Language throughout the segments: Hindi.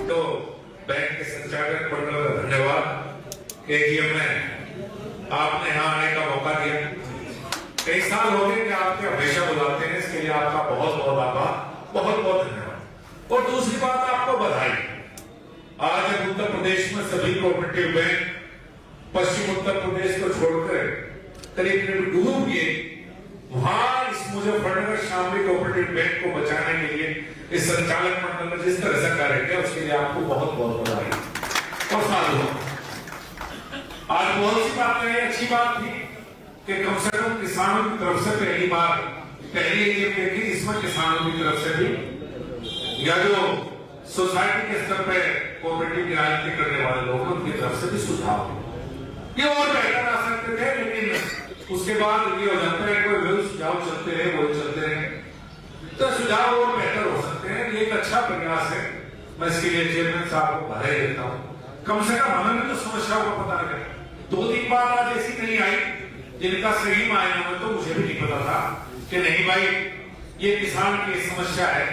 तो बैंक के संचालक मंडल का धन्यवाद एजीएम में आपने यहाँ आने का मौका दिया। कई साल हो गए कि आपके हमेशा बुलाते हैं, इसके लिए आपका बहुत बहुत आभार, बहुत बहुत धन्यवाद। और दूसरी बात, आपको बधाई। आज उत्तर प्रदेश में सभी कोऑपरेटिव बैंक पश्चिम उत्तर प्रदेश को छोड़कर करीब करीब डूब गए। वहां इस मुजफ्फरनगर शामली कोऑपरेटिव बैंक को बचाने के लिए इस संचालक मंडल ने जिस तरह से कार्य किया, उसके लिए आपको बहुत बहुत बधाई और साधु। आज बहुत सी बातें अच्छी बात थी कि कम से कम किसानों की तरफ से पहली ये देखी, इसमें किसानों की तरफ से भी या जो सोसाइटी के स्तर पे कोऑपरेटिव की राजनीति करने वाले लोगों की तरफ से भी सुझाव ये और बेहतर आ सकते थे, लेकिन उसके बाद ये हो जाता है कोई सुझाव चलते रहे, वो चलते रहे, तो सुझाव और बेहतर हो सकते हैं। ये एक अच्छा प्रयास है, मैं इसके लिए चेयरमैन साहब को बधाई देता हूँ। कम से कम हमें भी तो समस्याओं का पता लगे। 2-3 बात आज ऐसी नहीं आई जिनका सही मायने में तो मुझे भी नहीं पता था कि नहीं भाई ये किसान की समस्या है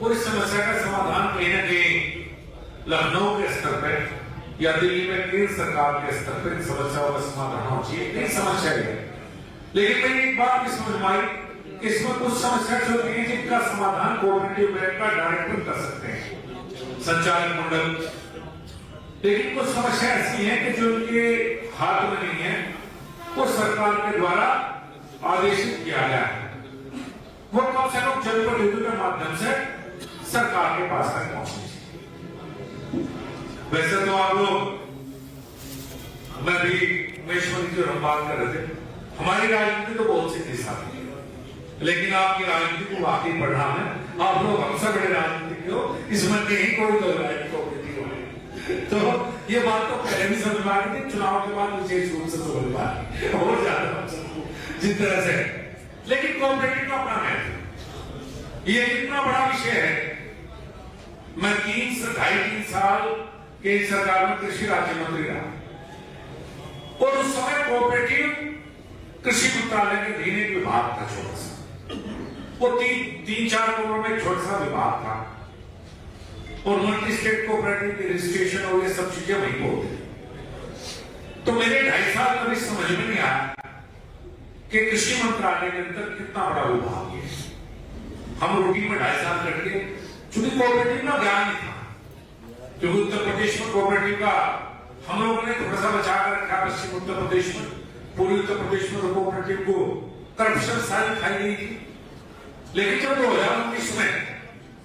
और इस समस्या का समाधान कहीं न कहीं लखनऊ के स्तर पर या दिल्ली में केंद्र सरकार के स्तर पर समस्याओं का समाधान होना चाहिए। नहीं समस्या है, लेकिन मैंने एक बात भी समझ में आई, इसमें कुछ समस्या होती है जिनका समाधान कोऑपरेटिव बैंक का डायरेक्टर कर सकते हैं, संचालक मंडल। लेकिन कुछ समस्या ऐसी है कि जो उनके हाथ में नहीं है, वो सरकार के द्वारा आदेशित किया गया है, वो कम से कम जनप्रतिनिधियों के माध्यम से सरकार के पास तक पहुंचनी चाहिए। वैसे तो आप लोग, मैं भी महेश्वरी जो हम बात कर रहे थे, हमारी राजनीति तो बहुत सीधी साधी है, लेकिन आपकी राजनीति को वाकई पढ़ना है। आप लोग हमसे बड़े राजनीतिक हो, इसमें कहीं कोई तो राजनीति हो। तो ये बात तो पहले भी समझ में आ गई थी, चुनाव के बाद विशेष रूप से समझ में आ गई और ज्यादा जिस तरह से। लेकिन कोऑपरेटिव का अपना महत्व, ये इतना बड़ा विषय है। मैं 2.5-3 साल केंद्र सरकार में कृषि राज्य मंत्री रहा और उस समय कोऑपरेटिव कृषि मंत्रालय के अधीन एक विभाग था, छोटा सा, वो 3-4 करोड़ में छोटा सा विभाग था और मल्टी स्टेट कोऑपरेटिव की रजिस्ट्रेशन और ये सब चीजें वहीं को होती। तो मेरे 2.5 साल कभी समझ में नहीं आया कि कृषि मंत्रालय के अंदर कितना बड़ा विभाग है। हम रूटीन में 2.5 साल कट गए, चूंकि कोऑपरेटिव का ज्ञान नहीं था, क्योंकि उत्तर प्रदेश में कोऑपरेटिव का हम लोगों ने थोड़ा सा बचा कर रखा। पश्चिम उत्तर प्रदेश में, पूर्वी उत्तर प्रदेश में तो कोऑपरेटिव को करप्शन सारी खाई गई थी। लेकिन जब 2019 में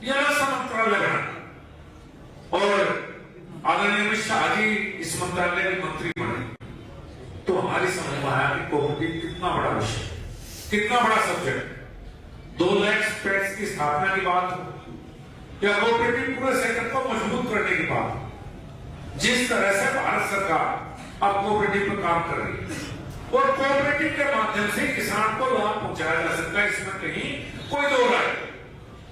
यह मंत्रालय बना और आदरणीय अमित शाह जी इस मंत्रालय के मंत्री बने, तो हमारी समझ में आया कि कोऑपरेटिव कितना बड़ा विषय, कितना बड़ा सब्जेक्ट। 2 लाख पैट्स की स्थापना की बात हो या कोऑपरेटिव पूरे सेक्टर को मजबूत करने की बात, जिस तरह से भारत सरकार अब कोऑपरेटिव पर काम कर रही है और कोऑपरेटिव के माध्यम से किसान को लाभ पहुंचाया जा सकता है, इसमें कहीं कोई दो राय।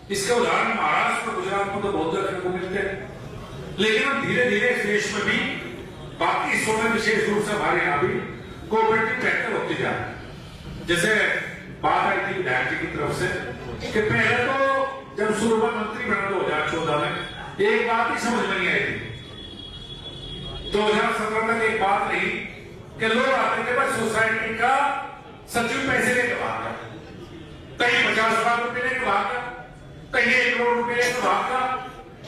इसके उदाहरण महाराष्ट्र और गुजरात में तो बहुत देखने को मिलते हैं, लेकिन हम धीरे धीरे इस देश में भी बाकी हिस्सों में विशेष रूप से हमारे यहाँ भी कोऑपरेटिव बेहतर होते जा रहे हैं। जैसे बात आई थी विधायक जी की तरफ से कि पहले तो जब शुरुआत मंत्री बना 2014 में एक बात ही समझ में नहीं आई थी। 2017 तक एक बात रही कि लोग आते थे बस सोसाइटी का सचिव पैसे लेके भागा, कहीं 50 लाख रुपए लेके भागा, कहीं 1 करोड़ रुपए लेके भागा।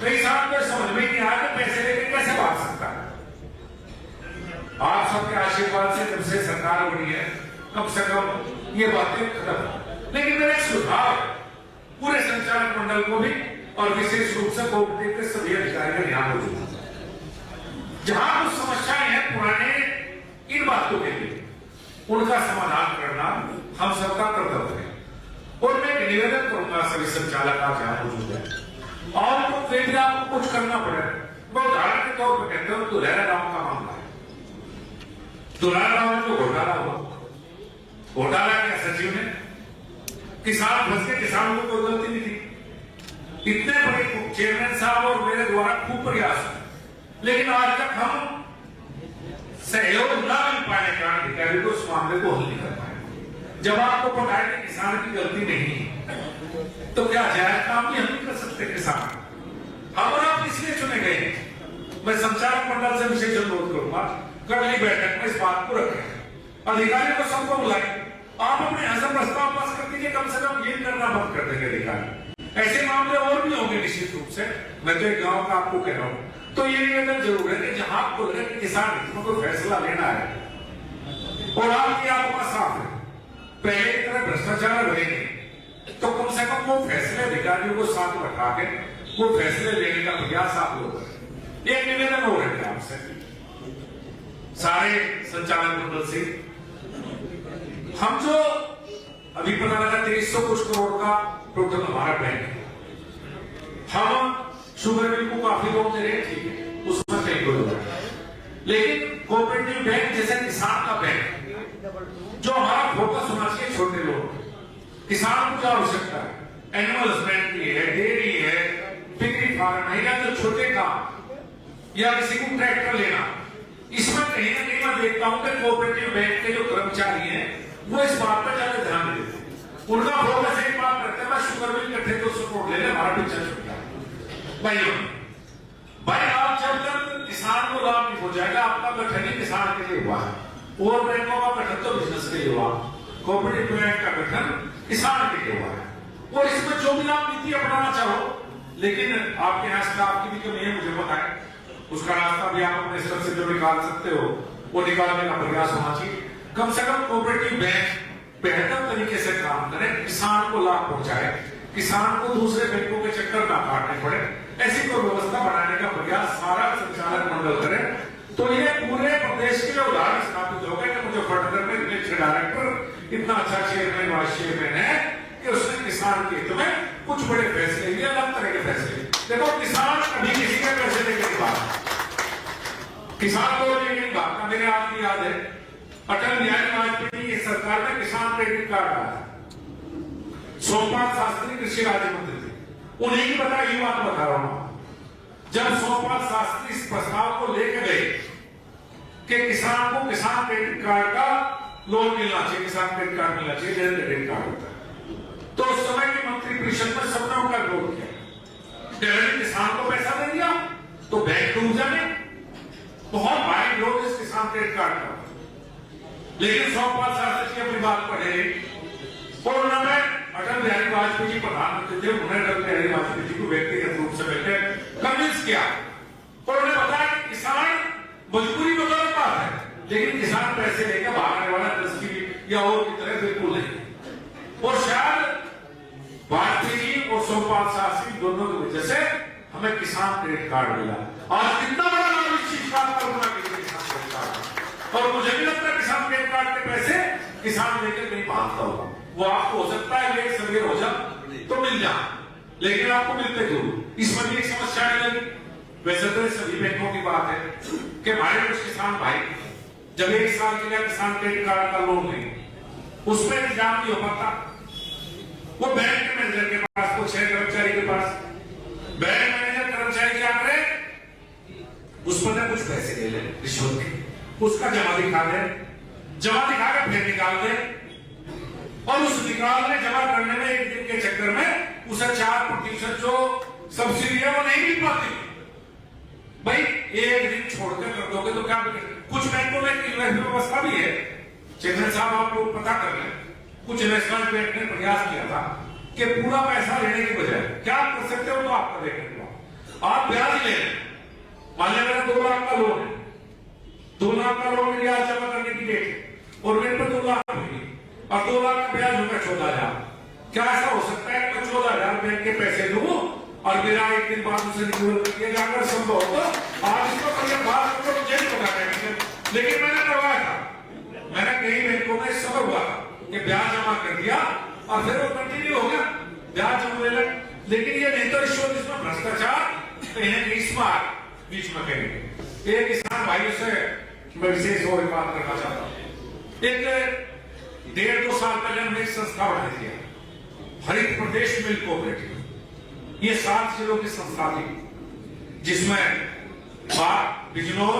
कई साल तो समझ में नहीं आया कि पैसे लेके कैसे भाग सकता है। आप सबके आशीर्वाद से जब से सरकार बनी है, कम से कम ये बातें खत्म। लेकिन मेरा सुझाव पूरे संचालक मंडल को भी और विशेष रूप से कोऑपरेटिव के सभी अधिकारियों यहाँ मौजूद हैं, जहां कुछ समस्याएं हैं पुराने, इन बातों के लिए उनका समाधान करना हम सबका कर्तव्य है। और मैं निवेदन करूंगा सभी संचालक आप यहाँ मौजूद है और तो फिर भी आपको कुछ करना पड़ेगा। मैं उदाहरण के तौर पर कहता हूँ, दुल्हरा गांव का मामला है। दुल्हरा गांव में जो घोटाला हुआ, घोटाला क्या सचिव ने किसान फंस के, किसानों को कोई गलती नहीं थी। इतने बड़े चेयरमैन साहब और मेरे द्वारा खूब प्रयास, लेकिन आज तक हम सहयोग न मिल पाने के कारण अधिकारी को उस मामले को हल नहीं कर पाए। जब आपको पता है कि किसान की गलती नहीं है, तो क्या जायज काम भी हम नहीं कर सकते? किसान हम और आप इसलिए चुने गए। मैं संचालक मंडल से विशेष अनुरोध करूंगा, कल की बैठक में इस बात को रखें, अधिकारियों को सबको बुलाएं, आप अपने हजम प्रस्ताव पास कर दीजिए, कम से कम ये करना बंद कर देंगे अधिकारी। ऐसे मामले और भी होंगे निश्चित रूप से, मैं तो एक गांव का आपको कह रहा हूं। तो ये निवेदन जरूर है कि जहां आपको लगे कि किसान हितों को फैसला लेना है और आपकी आत्मा साफ है, पहले की तरह भ्रष्टाचार रहेंगे, तो कम से कम वो फैसले अधिकारियों को साथ बैठा के वो फैसले लेने का प्रयास आप लोग करें। एक निवेदन हो रहे थे आपसे सारे संचालक मंडल से, हम जो अभी पता लगा 2300 कुछ करोड़ का टोटल हमारा बैंक है, हम शुगर मिल को काफी लोग दे रहे हैं, ठीक है, उसमें कहीं कोई होगा, लेकिन कोऑपरेटिव बैंक जैसे किसान का बैंक जो हमारा फोकस होना चाहिए, छोटे लोग किसान को क्या आवश्यकता है, एनिमल हस्बेंड्री है, डेयरी है, पिगरी फार्म है, या जो छोटे काम या किसी को ट्रैक्टर लेना, इसमें कहीं ना कहीं मैं देखता हूं कि कोऑपरेटिव बैंक के जो कर्मचारी हैं वो इस बात पर ज्यादा ध्यान देते हैं। उनका फोकस एक बात करते हैं, मैं शुगर मिल इकट्ठे 200 करोड़ ले ले, हमारा पीछा छूट गया। भाई आप जब तक किसान को लाभ नहीं हो जाएगा, आपका गठन ही किसान के लिए हुआ है, और बैंकों का गठन तो बिजनेस के लिए हुआ, कोऑपरेटिव बैंक का गठन किसान के लिए हुआ है, और इसमें जो भी आप नीति अपनाना चाहो, लेकिन आपके यहाँ स्टाफ की भी कमी है, मुझे पता है, उसका रास्ता भी आप अपने स्तर से जो निकाल सकते हो वो निकालने का प्रयास होना चाहिए। कम से कम कोऑपरेटिव बैंक बेहतर तरीके से काम करे, किसान को लाभ पहुंचाए, किसान को दूसरे बैंकों के चक्कर ना काटने पड़े, ऐसी कोई व्यवस्था बनाने का प्रयास सारा संचालक मंडल करे, तो ये पूरे प्रदेश के लिए उदाहरण स्थापित होगा कि मुजफ्फरनगर में इलेक्शन डायरेक्टर इतना अच्छा चेयरमैन वाइस चेयरमैन है कि उसने किसान के हित में कुछ बड़े फैसले लिए, अलग तरह के फैसले। देखो किसान कभी किसी के पैसे लेके नहीं भागता, किसान को लेके नहीं भागता। मेरे आपकी याद है अटल बिहारी वाजपेयी की सरकार में किसान क्रेडिट कार्ड आया, सोमपाल शास्त्री कृषि राज्य मंत्री थे, उन्हीं की बताई बात बता रहा हूं। जब सोमपाल शास्त्री इस प्रस्ताव को लेकर गए कि किसान को किसान क्रेडिट कार्ड का लोन मिलना चाहिए, किसान क्रेडिट कार्ड मिलना चाहिए, जैसे क्रेडिट कार्ड होता है, तो उस समय की मंत्रिपरिषद में सबने उनका विरोध किया। किसान को पैसा दे दिया तो बैंक डूब जाने, बहुत भारी विरोध इस किसान क्रेडिट कार्ड का। लेकिन सोमपाल शास्त्री की अपनी बात पढ़े, और उन्होंने अटल बिहारी वाजपेयी जी प्रधानमंत्री थे, उन्होंने अटल बिहारी वाजपेयी जी को व्यक्तिगत रूप से बैठे कन्विंस किया, और उन्हें बताया कि किसान मजबूरी में गलत बात है, लेकिन किसान पैसे लेकर भागने वाला दृष्टि या और की तरह बिल्कुल नहीं। और शायद वाजपेयी जी और सोमपाल शास्त्री दोनों की वजह से हमें किसान क्रेडिट कार्ड मिला। आज कितना बड़ा लाभ इस चीज का कल्पना कीजिए, किसान क्रेडिट कार्ड। और मुझे भी लगता है किसान क्रेडिट कार्ड के पैसे किसान लेकर नहीं भागता होगा, वो आपको हो सकता है लेट सवेर हो जा तो मिल जा, लेकिन आपको मिलते जरूर। इसमें भी एक समस्या लगी, वैसे तो सभी बैंकों की बात है कि हमारे कुछ किसान भाई जब 1 साल के लिए किसान क्रेडिट कार्ड का लोन नहीं, उसमें इंतजाम नहीं हो पाता, वो बैंक के मैनेजर के पास, वो 6 कर्मचारी के पास, बैंक मैनेजर कर्मचारी क्या करे, उस पर कुछ पैसे ले ले रिश्वत के, उसका जमा दिखा दे, जमा दिखा के फिर निकाल दे, और उस निकालने जमा करने में एक दिन के चक्कर में उसे 4% जो सब्सिडी है वो नहीं मिल पाती। भाई एक दिन छोड़कर कर दोगे तो क्या बिगड़े? कुछ बैंकों में व्यवस्था भी है, चेतन साहब आप लोग पता कर लें, कुछ इन्वेस्टमेंट बैंक ने प्रयास किया था कि पूरा पैसा लेने के बजाय क्या कर सकते हो, तो आपका देखने को आप ब्याज ले, मान लिया मेरा 2 लाख का लोन है, 2 लाख का लोन ब्याज जमा करने की डेट और मेरे पर 2 लाख होगी और 2 लाख का ब्याज होगा 14,000। क्या ऐसा हो सकता है कि 14,000 बैंक के पैसे दूं और मेरा एक दिन बाद उसे रिन्यूअल कर दिया जाकर संभव हो तो आज इसको करिए बात करो, मुझे नहीं पता है, लेकिन मैंने करवाया था, मैंने कई बैंकों में समय हुआ कि ब्याज जमा कर दिया और फिर वो कंटिन्यू हो गया, ब्याज जमा ले, लेकिन ये नहीं तो रिश्वत, इसमें भ्रष्टाचार कहीं ना कहीं स्मार्ट बीच में कहेंगे। एक किसान भाइयों से मैं विशेष और बात करना चाहता हूँ। एक 1.5-2 साल पहले हमने एक संस्था बना दिया, हरित प्रदेश मिल्क कोऑपरेटिव। ये 7 जिलों की संस्था थी, जिसमें बिजनौर,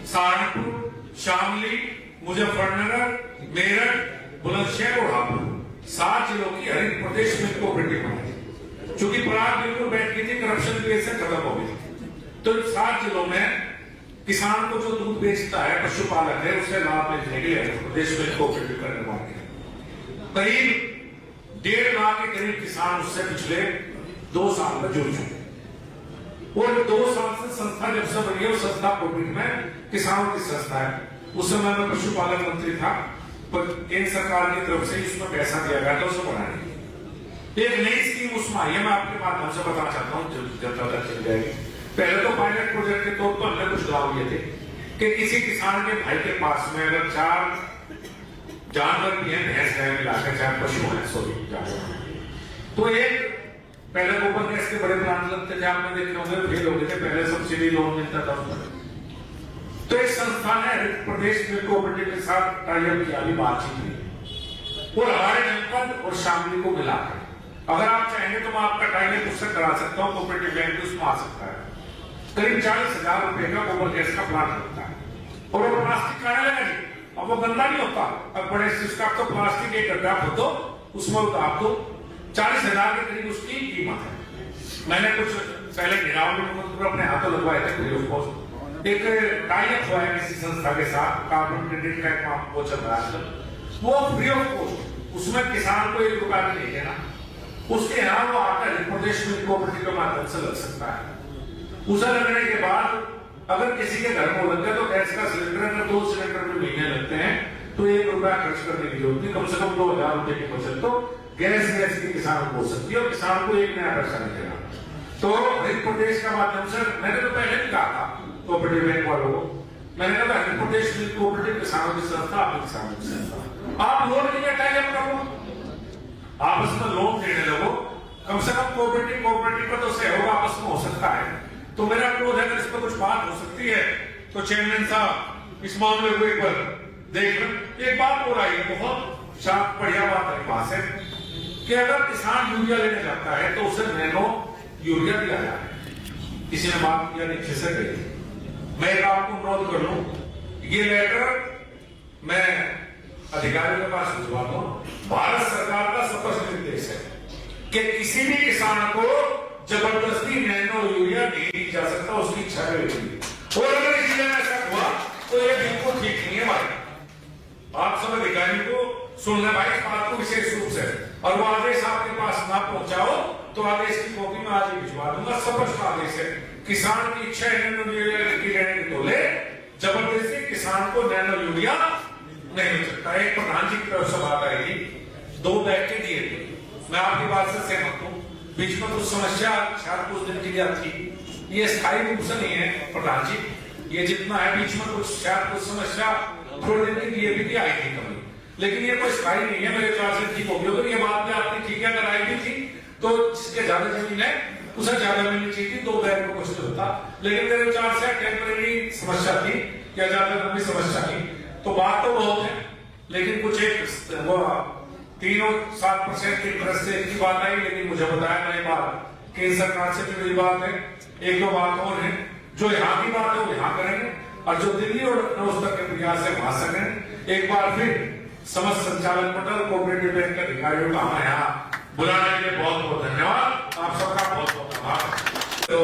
सहारनपुर, शामली, मुजफ्फरनगर, मेरठ, बुलंदशहर और हापुड़ 7 जिलों की हरित प्रदेश मिल्क कोऑपरेटिव बनाई। चूंकि पराग बिल्कुल बैठ गई थी, करप्शन की वजह से खत्म हो गई थी, तो इन 7 जिलों में किसान को जो दूध बेचता है, पशुपालक है, उसे लाभ मिलने के लिए प्रदेश में कोऑपरेटिव का निर्माण किया। करीब 1.5 लाख के करीब किसान उससे पिछले 2 साल में जुड़ चुके। और 2 साल से संस्था जब से बनी है, उस संस्था कोऑपरेटिव में किसानों की संस्था है। उस समय मैं पशुपालक मंत्री था, पर केंद्र सरकार की तरफ से इसमें पैसा दिया गया था उसे बढ़ाने। एक नई स्कीम उसमें आई है, मैं आपके माध्यम से बताना चाहता हूँ, जनता तक चल जाएगी। पहले तो पायलट प्रोजेक्ट के तौर पर हमने कुछ गाँव ये थे कि किसी किसान के भाई के पास में अगर 4 जानवर भी हैं, भैंस गाय मिलाकर 4 पशु हैं, सॉरी जानवर, तो एक पहले गोबर गैस के बड़े प्लांट लगते थे, आपने देखे होंगे, फेल हो गए थे, पहले सब्सिडी लोन मिलता था। तो इस संस्था ने प्रदेश मिल्क कोऑपरेटिव के साथ टाइअप किया, बातचीत हुई और हमारे जनपद और शामली को मिलाकर, अगर आप चाहेंगे तो मैं आपका टाइअप उससे करा सकता हूँ, कोऑपरेटिव बैंक उसमें आ सकता है। करीब 40,000 रुपए का गोबर गैस का प्लांट लगता है और वो प्लास्टिक का लगा जी, अब वो गंदा नहीं होता। अब बड़े सिस्टम तो प्लास्टिक एक गड्ढा खोदो, उसमें उतार दो, 40,000 के करीब उसकी कीमत है। मैंने कुछ पहले गिराव में अपने हाथों लगवाए थे फ्री ऑफ कॉस्ट। एक टाइअप हुआ है किसी संस्था के साथ, कार्बन क्रेडिट का एक वो चल रहा है, वो फ्री ऑफ कॉस्ट, उसमें किसान को 1 रुपया भी नहीं देना, उसके यहाँ वो आकर प्रदेश मिल्क कोऑपरेटिव के माध्यम से लग सकता है। उसे लगने के बाद अगर किसी के घर में लग गया तो गैस का सिलेंडर अगर 2 सिलेंडर में महीने लगते हैं तो 1 रुपया खर्च करने की जरूरत नहीं, कम से कम 2,000 रुपए की बचत तो गैस की किसान को हो सकती है और किसान को 1 नया पैसा मिलेगा। तो हरित प्रदेश का माध्यम से मैंने तो पहले भी कहा था कोऑपरेटिव बैंक वालों को, मैंने कहा हरित प्रदेश मिल्क कोऑपरेटिव किसानों की संस्था, आपकी किसानों की संस्था, आप लोन के लिए टाइप करो, आपस में लोन देने लगो, कम से कम कोऑपरेटिव का तो सहयोग आपस में हो सकता है। तो मेरा अनुरोध है अगर इस पर कुछ बात हो सकती है तो चेयरमैन साहब इस मामले को एक बार देख लें। एक बात हो रही है, बहुत शार्प बढ़िया बात है पास है कि अगर किसान यूरिया लेने जाता है तो उसे नैनो यूरिया दिया जाता है। किसी ने बात किया नीचे से गई, मैं आपको अनुरोध कर लूं, ये लेटर मैं अधिकारियों के पास भिजवाता हूं। भारत सरकार का स्पष्ट निर्देश है कि किसी भी किसान को जबरदस्ती नैनो यूरिया नहीं दी जा सकता, उसकी इच्छा है। और अगर इस जिले में ऐसा हुआ तो ये बिल्कुल ठीक नहीं है भाई। आप सब अधिकारी को सुनना भाई, इस बात को विशेष रूप से, और वो आदेश आपके पास ना पहुंचाओ तो आदेश की कॉपी में आज ही भिजवा दूंगा। स्पष्ट आदेश है, किसान की इच्छा है नैनो यूरिया की रहने तो ले, जबरदस्ती किसान को नैनो यूरिया नहीं मिल सकता। एक प्रधान जी की तरफ से बात आई थी, 2 बैग के दिए थे, मैं आपकी बात से सहमत हूं। बीच में कुछ समस्या शायद कुछ दिन के लिए थी, ये स्थायी रूप से नहीं है प्रधान जी, ये जितना है बीच में कुछ शायद कुछ समस्या थोड़े दिन के लिए भी आई थी कभी, लेकिन ये कोई स्थायी नहीं है, मेरे ख्याल से ठीक होगी। अगर ये बात भी आपकी ठीक है, अगर आई भी थी तो जिसके ज्यादा जमीन है उसे ज्यादा मिलनी चाहिए थी, 2 बैग में कुछ नहीं होता। लेकिन मेरे ख्याल से टेम्परेरी समस्या थी या ज्यादा लंबी समस्या थी, तो बात तो बहुत है, लेकिन कुछ एक वो 3-7% की तरफ से की बात आई, लेकिन मुझे बताया नहीं बात केंद्र सरकार से जुड़ी बात है। 1-2 बात और है, जो यहाँ की बात है वो यहाँ करेंगे और जो दिल्ली और स्तर के प्रयास है वहां से करेंगे। एक बार फिर समस्त संचालक मंडल कोऑपरेटिव बैंक के अधिकारियों का हमें यहाँ बुलाने के लिए बहुत बहुत धन्यवाद, आप सबका बहुत बहुत आभार। तो